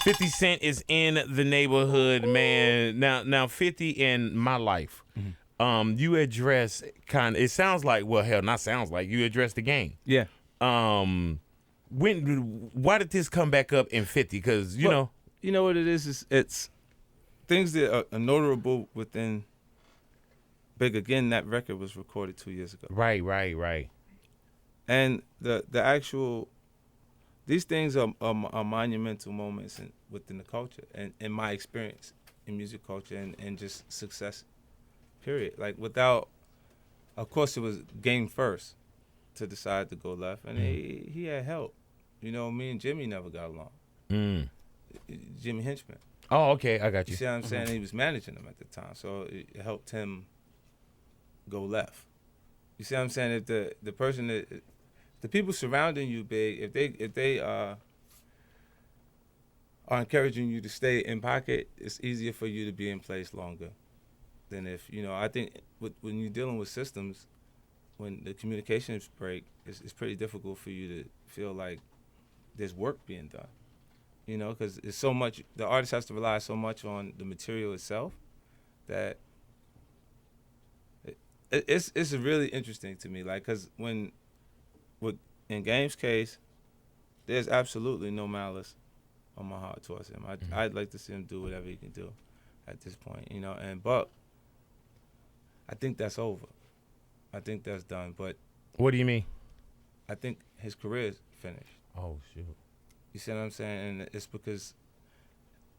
50 Cent is in the neighborhood, man. Now 50 in my life. You address it sounds like, well, hell, not sounds like, you address the game. Yeah. Why did this come back up in 50? Because, you know. You know what it is it's things that are notable within Big. Again, that record was recorded 2 years ago. Right. And the actual, these things are monumental moments within the culture and in my experience in music culture and just success, period. Like without, of course it was game first to decide to go left, and he had help. You know, me and Jimmy never got along. Jimmy Hinchman. Oh, okay, I got you. You see what I'm saying? He was managing him at the time, so it helped him go left. You see what I'm saying? If the person that the people surrounding you, Big, if they are encouraging you to stay in pocket, it's easier for you to be in place longer than if, you know, I think when you're dealing with systems, when the communications break, it's pretty difficult for you to feel like there's work being done. You know, because it's so much, the artist has to rely so much on the material itself that it's really interesting to me. Like, because in Game's case, there's absolutely no malice on my heart towards him. I'd like to see him do whatever he can do at this point, you know. And Buck, I think that's over. I think that's done. But What do you mean? I think his career is finished. Oh, shoot. You see what I'm saying? And it's because,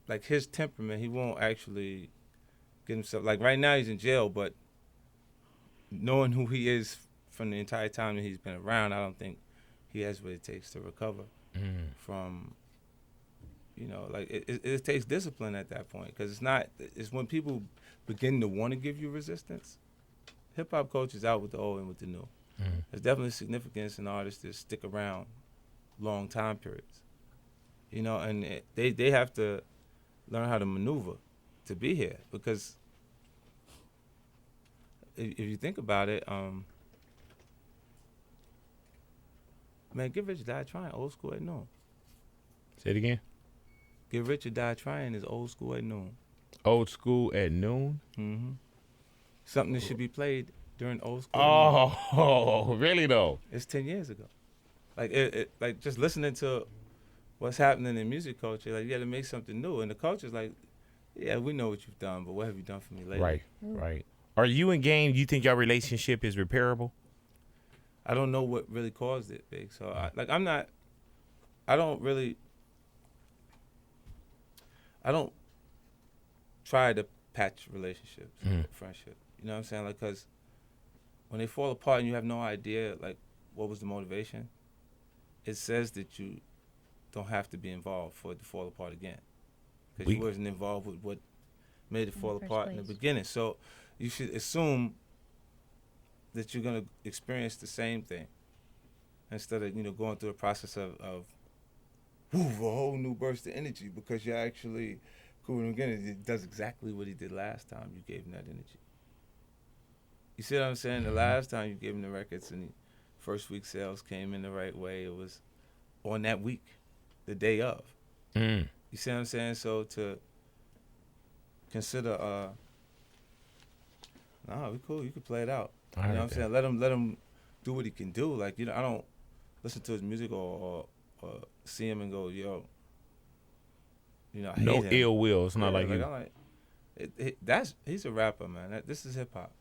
like, his temperament, he won't actually get himself, like, right now he's in jail, but knowing who he is from the entire time that he's been around, I don't think he has what it takes to recover from, you know, like, it takes discipline at that point, because it's when people begin to want to give you resistance. Hip-hop culture is out with the old and with the new. There's definitely significance in artists that stick around long time periods. You know, and they have to learn how to maneuver to be here, because if you think about it, man, Get Rich or Die Trying, old school at noon. Say it again. Get Rich or Die Trying is old school at noon. Old school at noon? Mm-hmm. Something that should be played during old school. Oh, really though? It's 10 years ago. Like like just listening to what's happening in music culture, like you got to make something new. And the culture's like, yeah, we know what you've done, but what have you done for me lately? Right. Are you and Game, you think your relationship is repairable? I don't know what really caused it, Big. So, I don't try to patch relationships, friendship. You know what I'm saying? Like, because when they fall apart and you have no idea, like, what was the motivation, it says that you don't have to be involved for it to fall apart again. Because you wasn't involved with what made it fall apart in the beginning. So you should assume that you're going to experience the same thing instead of, you know, going through the process of a whole new burst of energy, because you're actually cool. And again, it does exactly what he did last time you gave him that energy. You see what I'm saying? The last time you gave him the records and the first week sales came in the right way, it was on that week, the day of. You see what I'm saying? So to consider, nah, we cool. You can play it out. You know what I'm saying? Let him do what he can do. Like, you know, I don't listen to his music or see him and go, yo, you know, I hate him. No ill will. It's not like you. I'm like, he's a rapper, man. This is hip hop.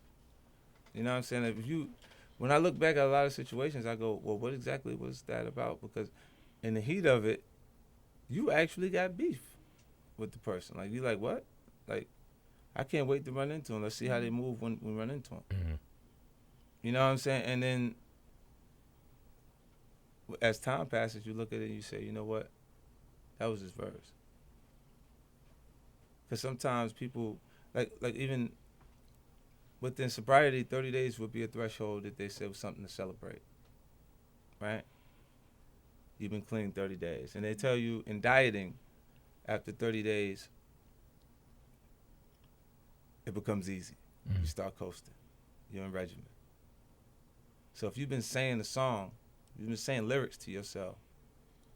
You know what I'm saying? When I look back at a lot of situations, I go, well, what exactly was that about? Because in the heat of it, you actually got beef with the person. Like, you like, what? Like, I can't wait to run into him. Let's see how they move when we run into him. You know what I'm saying? And then as time passes, you look at it and you say, you know what? That was his verse. Because sometimes people, like even within sobriety, 30 days would be a threshold that they say was something to celebrate, right? You've been clean 30 days. And they tell you in dieting, after 30 days, it becomes easy. You start coasting. You're in regimen. So if you've been saying a song, you've been saying lyrics to yourself,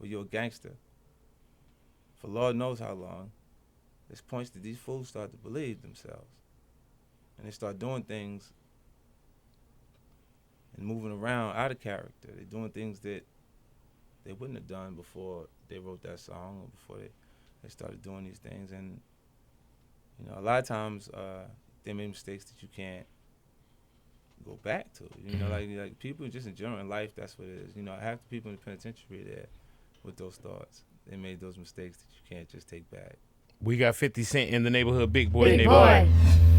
or you're a gangster, for Lord knows how long, there's points that these fools start to believe themselves. And they start doing things and moving around out of character. They're doing things that they wouldn't have done before they wrote that song or before they started doing these things. And, you know, a lot of times they make mistakes that you can't go back to. You know, like people just in general in life, that's what it is. You know, half the people in the penitentiary there with those thoughts, they made those mistakes that you can't just take back. We got 50 Cent in the neighborhood, big boy Big neighborhood. boy.